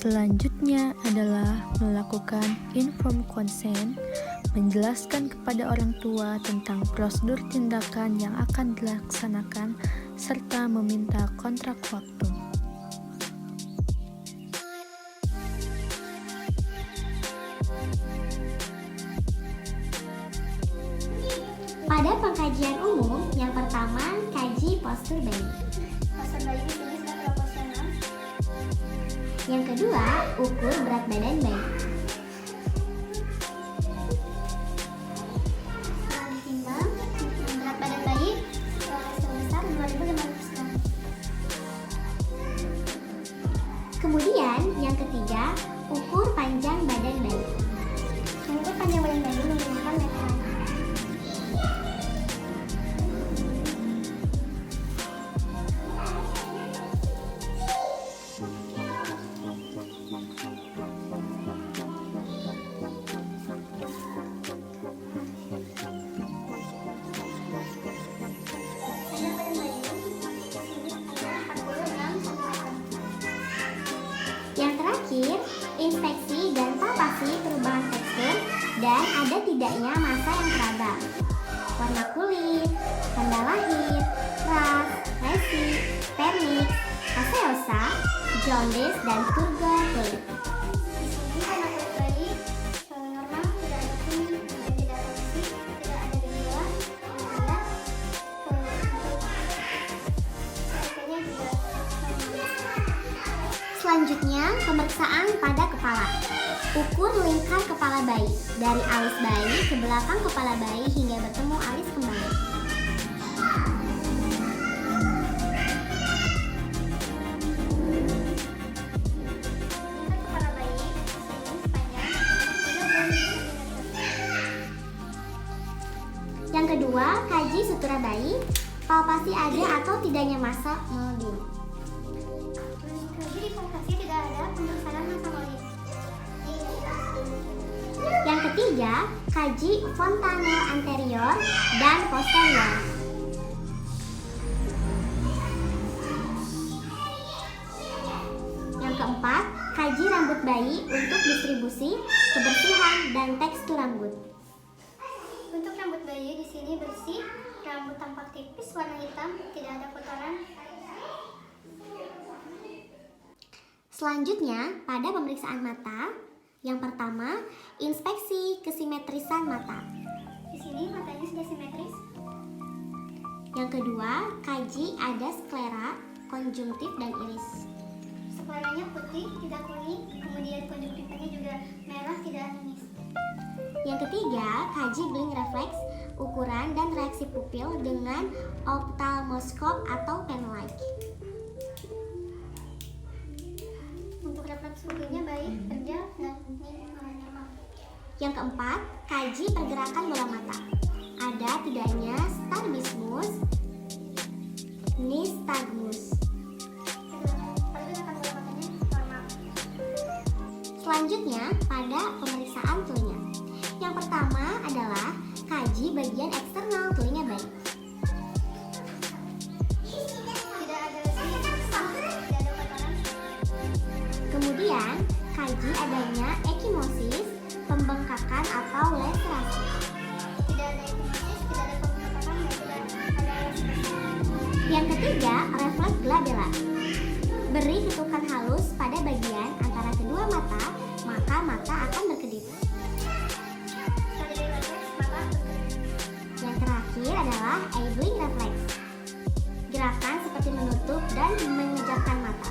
Selanjutnya adalah melakukan informed consent, menjelaskan kepada orang tua tentang prosedur tindakan yang akan dilaksanakan, serta meminta kontrak waktu. Pada pengkajian umum, yang pertama, kaji postur bayi. Postur bayi di sini sudah proporsional. Yang kedua, ukur berat badan bayi. Setelah ditimbang, berat badan bayi sebesar 2.500 gram. Kemudian, yang ketiga, ukur panjang badan bayi. Mengukur panjang badan bayi menggunakan meteran. Yang terakhir, inspeksi dan palpasi perubahan tekstur dan ada tidaknya massa yang terabang. Warna kulit, tanda lahir, ras, resi, permix, aseosa, jaundice, dan turgor kulit. Di sini warna kulit bayi normal, tidak ada kuning, dan tidak ada besi, tidak ada gejala, tanda CRP-nya juga normal. Selanjutnya, pemeriksaan pada kepala. Ukur lingkar kepala bayi dari alis bayi ke belakang kepala bayi hingga bertemu alis kembali. Lingkar kepala bayi di sini sepanjang 30 cm. Yang kedua, kaji sutura bayi, palpasi ada atau tidaknya massa molding. Kaji di palpasi tidak ada pemeriksaan massa molding. Yang ketiga, kaji fontanel anterior dan posterior. Yang keempat, kaji rambut bayi untuk distribusi, kebersihan, dan tekstur rambut. Untuk rambut bayi di sini bersih, rambut tampak tipis, warna hitam, tidak ada kotoran. Selanjutnya, pada pemeriksaan mata, yang pertama, inspeksi kesimetrisan mata. Di sini matanya sudah simetris. Yang kedua, kaji ada sklera, konjungtif, dan iris. Skleranya putih, tidak kuning, kemudian konjungtifnya juga merah, tidak anemis. Yang ketiga, kaji blink reflex, ukuran dan reaksi pupil dengan ophthalmoscope atau pen light. Untuk refleks pupilnya baik, kerja, dan normal. Yang keempat, kaji pergerakan bola mata. Ada tidaknya strabismus, nystagmus. Pergerakan bola matanya normal. Selanjutnya, pada pemeriksaan telinga. Yang pertama adalah kaji bagian eksternal telinga bayi. Tidak ada besi, tidak ada kotoran. Kemudian, kaji adanya ekimosis, pembengkakan atau laserasi. Tidak ada ekimosis, tidak ada pembengkakan, dan tidak ada laserasi. Yang ketiga, refleks glabella. Beri ketukan halus pada bagian antara kedua mata, maka mata akan berkedip. Setelah dari refleks, mata berkedip. Yang terakhir adalah eye blink reflex. Gerakan seperti menutup dan memejamkan mata.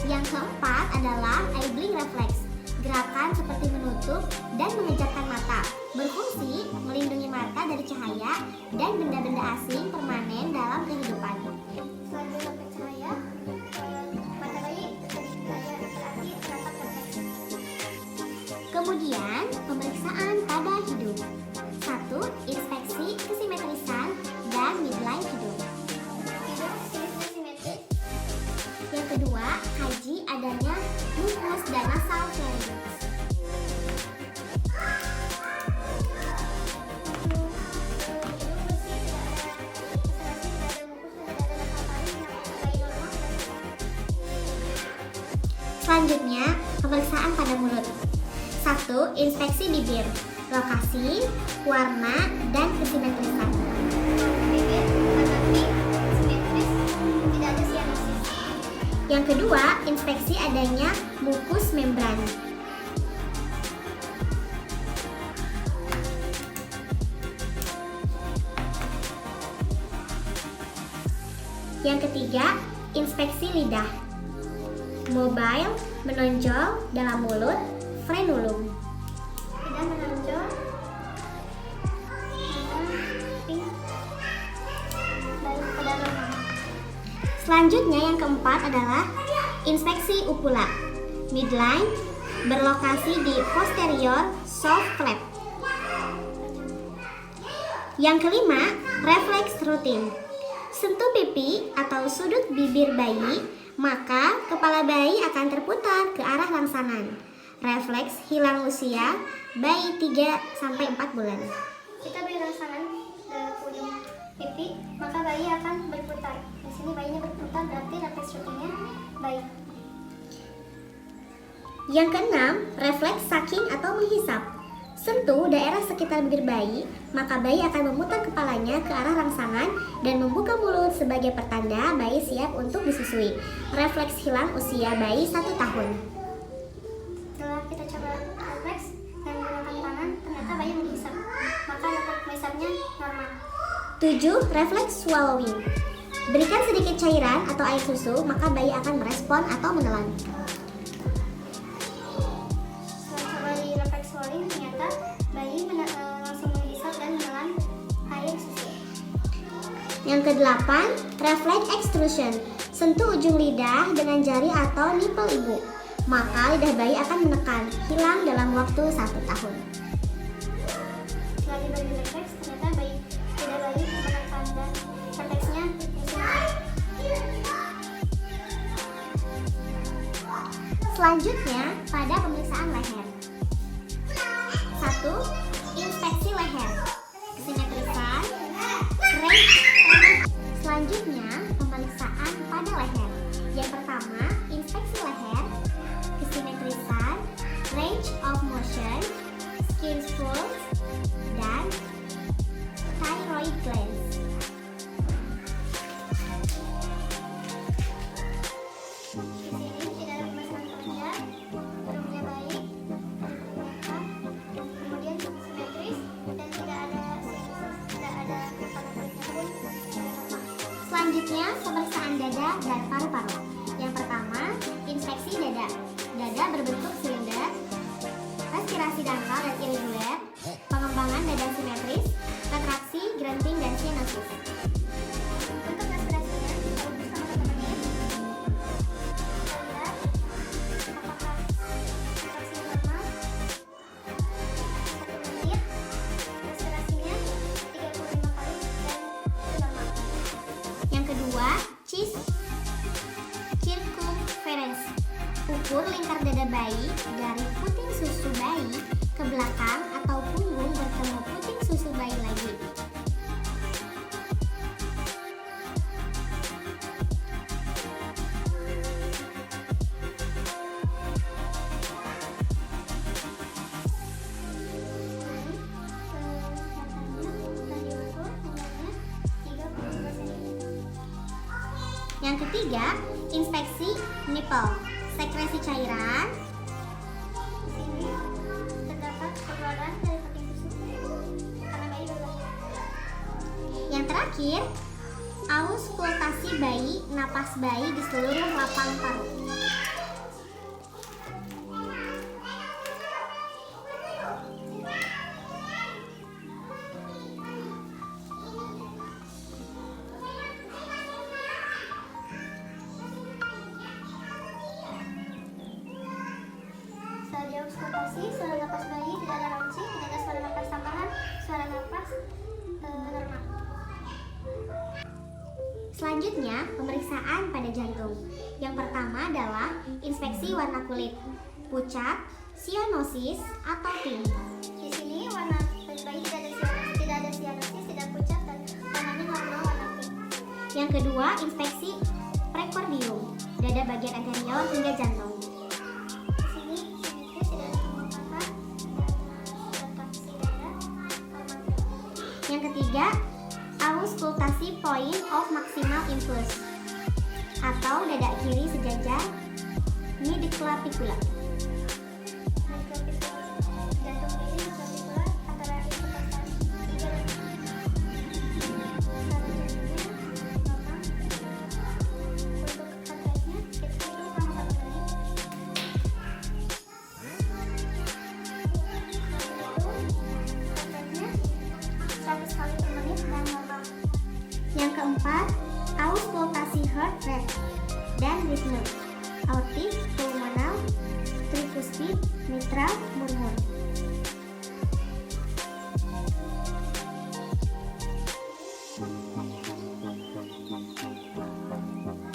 Yang keempat adalah eye blink reflex. Gerakan seperti menutup dan memejamkan mata. Berfungsi melindungi mata dari cahaya dan benda-benda asing permanen dalam kehidupan. Setelah dari refleks cahaya, mata bayi jadi berarti terdapat refleks. Kemudian, pemeriksaan pada hidung. 1. Inspeksi kesimetrisan dan midline hidung. Hidung sini simetris. Yang kedua, kaji adanya mucus dan nasal pharynx. pada mulut. 1. Inspeksi bibir, lokasi, warna, dan kesimetrisan. Bibir warna pink, simetris, tidak ada sianosis. Yang kedua, inspeksi adanya mukus membran. Yang ketiga, inspeksi lidah. Mobile, menonjol dalam mulut, frenulum. Tidak menonjol, warna pink, baik pada normal. Selanjutnya yang keempat adalah inspeksi upula. Midline, berlokasi di posterior soft flap. Yang kelima, refleks rutin. Sentuh pipi atau sudut bibir bayi, maka kepala bayi akan terputar ke arah rangsangan. Refleks hilang usia bayi 3-4 bulan. Kita beri rangsangan ke ujung pipi, maka bayi akan berputar. Di sini bayinya berputar, berarti refleks rutinnya baik. Yang keenam, refleks sucking atau menghisap. Sentuh daerah sekitar bibir bayi, maka bayi akan memutar kepalanya ke arah rangsangan dan membuka mulut sebagai pertanda bayi siap untuk disusui. Refleks hilang usia bayi 1 tahun. Setelah kita coba refleks dan menggunakan tangan, ternyata bayi menghisap, maka refleks menghisapnya normal. 7. Refleks swallowing. Berikan sedikit cairan atau air susu, maka bayi akan merespon atau menelan. Setelah coba di refleks swallowing, ternyata bayi langsung menghisap dan menelan air susu. Yang kedelapan, refleks extrusion. Sentuh ujung lidah dengan jari atau nipple ibu, maka lidah bayi akan menekan, hilang dalam waktu 1 tahun. Setelah diberi refleks, ternyata lidah bayi menekan dan refleksnya disimpan. Selanjutnya, pada pemeriksaan leher. 1. Inspeksi leher. Kesimetrisan, range. Selanjutnya, pemeriksaan pada leher. Yang pertama, inspeksi leher, kesimetrisan, range of motion, skin folds, dan thyroid glands. Di sini tidak ada pemeriksaan kerja, hidungnya baik, mereka, kemudian simetris dan tidak ada kepala kulitnya pun normal. Selanjutnya, pemeriksaan dada dan paru-paru. Yang pertama, inspeksi dada. Dada berbentuk silinder, respirasi dangkal dan irregular, pengembangan dada simetris, retraksi, grunting, dan sianosis. Untuk respirasinya, kita uji sama teman-teman. Kita lihat apakah retraksinya normal. 1 menit, respirasinya 35 kali dan itu normal. Yang kedua, circumference. Ukur lingkar dada bayi dari puting susu bayi ke belakang atau punggung bertemu puting susu bayi lagi. Yang ketiga, inspeksi nipple. Sekresi cairan. Di sini terdapat keluaran dari puting susu karena bayi baru lahir. Yang terakhir, auskultasi bayi, napas bayi di seluruh lapang paru. Setelah diauskultasi, suara napas bayi tidak ada ronci, tidak ada suara napas tambahan, suara napas normal. Selanjutnya, pemeriksaan pada jantung. Yang pertama adalah inspeksi warna kulit, pucat, sianosis, atau pink. Di sini warna kulit bayi tidak ada sianosis, tidak pucat dan warnanya normal warna pink. Yang kedua, inspeksi prekordium, dada bagian anterior hingga jantung. Di sini simetris ketiga, auskultasi point of maximal impulse atau dada kiri sejajar midclavicula. Jantung kiri clavicula antara interkostal 3 dan 100 kali per menit dan normal. Yang keempat, auskultasi heart rate dan ritme, aortic, pulmonal, tricuspid, mitral, murmur.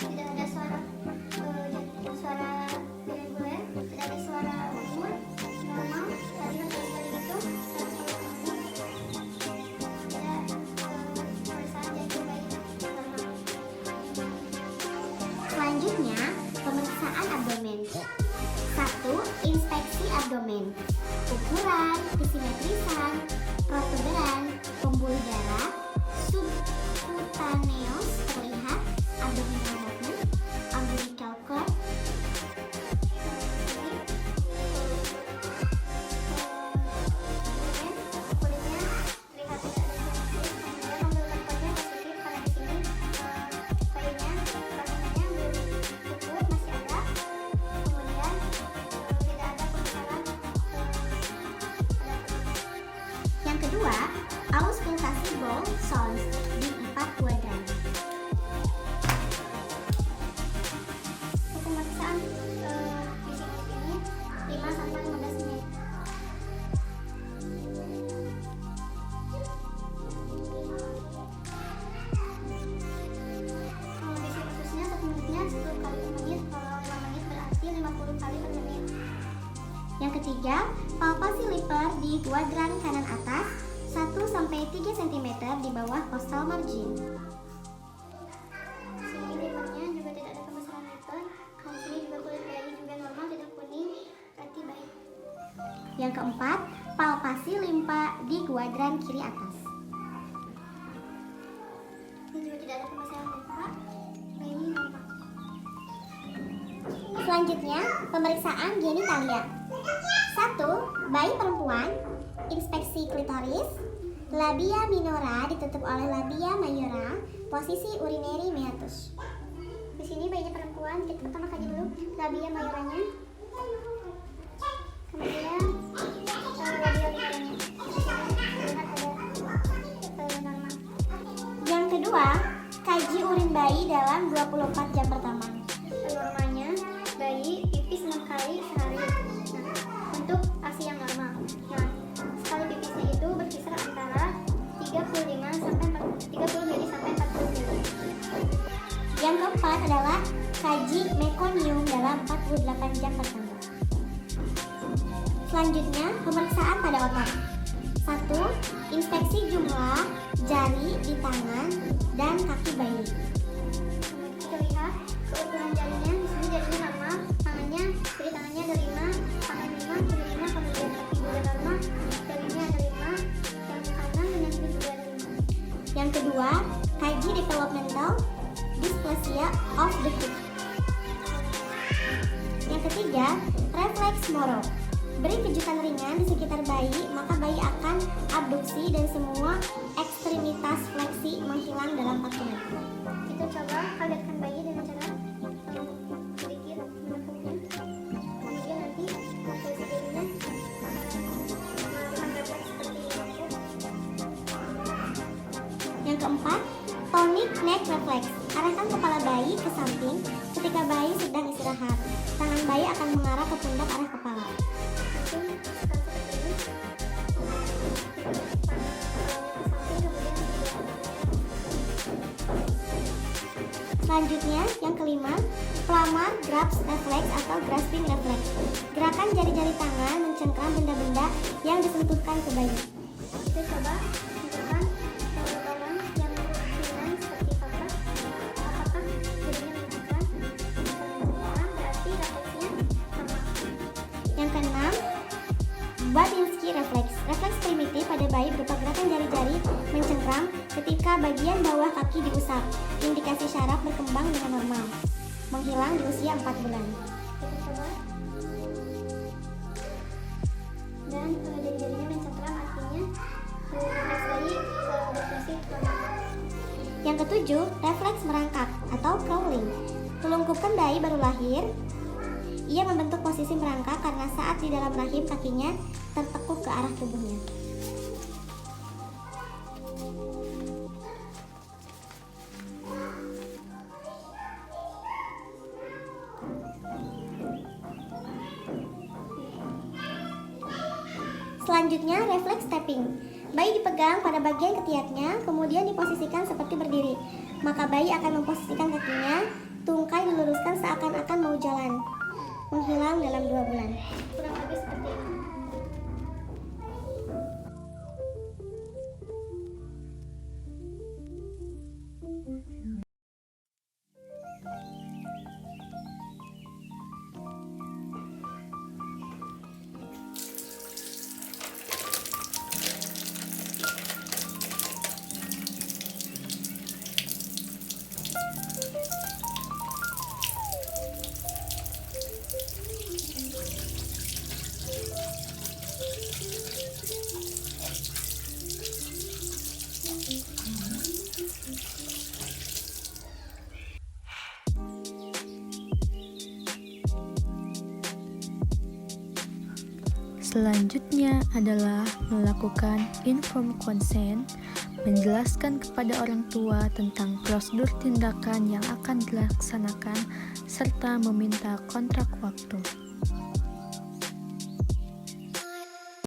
Tidak ada suara irregular, tidak ada suara murmur, normal. Tadi yang kali itu 100 kali per menit. Tidak pemeriksaan jantung bayi normal. Selanjutnya, pemeriksaan abdomen. 1. Inspeksi abdomen. Ukuran, kesimetrisan, protuberan, pembuluh darah, subcutaneous terlihat, abdominal movement, umbilical cord, Kulitnya terlihat tidak ada inflamasi, kemudian umbilical cordnya positif karena di sini bayinya kandungannya belum cukup, masih ada. Kemudian tidak ada pembekalan. Yang kedua, auskultasi ball sounds di 4 kuadran. Pemeriksaan fisik ini 5-15 menit. Kondisi ususnya 1 menitnya 10 kali per menit, kalau 5 menit berarti 50 kali per menit. Yang ketiga, palpasi liver di kuadran kanan atas 1-3 cm di bawah costal margin. Sini livernya juga tidak ada pembesaran liver. Kalau sini juga kulit bayi juga normal, tidak kuning, berarti baik. Yang keempat, palpasi limpa di kuadran kiri atas. Ini juga tidak ada pembesaran liver, bayi normal. Selanjutnya, pemeriksaan genitalia. 1. Bayi perempuan, inspeksi klitoris, labia minora ditutup oleh labia majora, posisi urinary meatus. Di sini bayinya perempuan, kita pertama kaji dulu labia majoranya, kemudian labia libranya. Lihat ada normal. Yang kedua, kaji urin bayi dalam 24 jam pertama. Normalnya bayi pipis 6 kali sehari. Nah, untuk ASI yang normal. Nah, sekali pipisnya itu berkisar antara 35 mili sampai 40 mili. Yang keempat adalah kaji mekonium dalam 48 jam pertama. Selanjutnya, pemeriksaan pada otot. 1. Inspeksi jumlah jari di tangan dan kaki bayi. Kemudian kita lihat keutuhan jarinya. Di sini jarinya normal, tangannya, jadi tangannya ada 5, tangan 5, kiri 5, kemudian kaki juga normal, jarinya ada 5, yang kanan dan yang kiri juga ada 5. Yang kedua, kaji developmental dysplasia of the hip. Yang ketiga, refleks Moro. Beri kejutan ringan di sekitar bayi, maka bayi akan abduksi dan semua ekstremitas fleksi menghilang dalam 4 menit. Kita coba kagetkan bayi dengan cara sedikit menekuknya, kemudian nanti posisi dirinya melakukan refleks seperti itu. Yang keempat, tonic neck reflex. Arahkan kepala bayi ke samping ketika bayi sedang istirahat. Tangan bayi akan mengarah ke pundak arah kepala. Mungkin seperti ini. Selanjutnya, yang kelima, pelamar grasp reflex atau grasping reflex. Gerakan jari-jari tangan mencengkram benda-benda yang disentuhkan ke bayi. Kita coba tunjukkan orang yang ringan seperti apa. Apakah jadinya mencengkram? Kalau mencengkram berarti refleksnya normal. Yang keenam, Babinski reflex. Refleks primitif pada bayi berupa gerakan jari-jari mencengkram bawah kaki diusap. Indikasi syaraf berkembang dengan normal. Menghilang di usia 4 bulan. Kita coba. Dan jari-jarinya mencengkram, artinya refleks bayi berfungsi normal. Yang ketujuh, refleks merangkak atau crawling. Telungkupan bayi baru lahir. Ia membentuk posisi merangkak karena saat di dalam rahim kakinya tertekuk ke arah tubuhnya. Selanjutnya, refleks stepping. Bayi dipegang pada bagian ketiaknya, kemudian diposisikan seperti berdiri. Maka bayi akan memposisikan kakinya, tungkai diluruskan seakan-akan mau jalan. Menghilang dalam 2 bulan. Kurang lebih seperti ini. Selanjutnya adalah melakukan informed consent, menjelaskan kepada orang tua tentang prosedur tindakan yang akan dilaksanakan, serta meminta kontrak waktu.